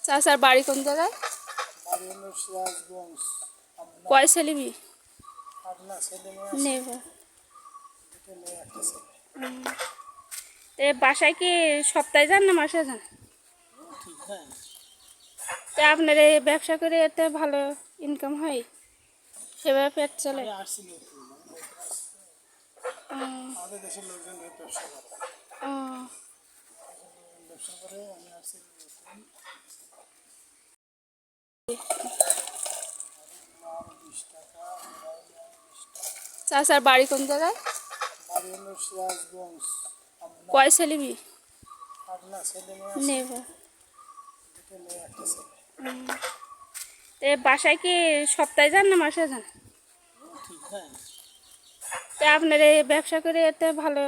চাচার বাড়ি কোন জায়গায়? বাড়ি হলো সিরাজগঞ্জ। কয় ছেলে মেয়ে? আপনার ছেলে নেই। মেয়ে একটা ছেলে। এ বাসায় কি সপ্তাহে যান না মাসে যান? ঠিক, হ্যাঁ। তা আপনার এই ব্যবসা করে এতে ভালো ইনকাম হয়, সেভাবে পেট চলে? আমি আসছি নতুন, আমাদের দেশের লোকজন ব্যবসা করে। ব্যবসা করে আমি আসছি নতুন। আর 20 টাকা, 20 টাকা। চাচার বাড়ি কোন জায়গায়? বাড়ি হলো সিরাজগঞ্জ। কয় ছেলে মেয়ে? আপনার ছেলে নেই। মেয়ে একটা ছেলে। এ বাসায় কি সপ্তাহে যান না মাসে যান? ঠিক, হ্যাঁ। তা আপনার এই ব্যবসা করে এতে ভালো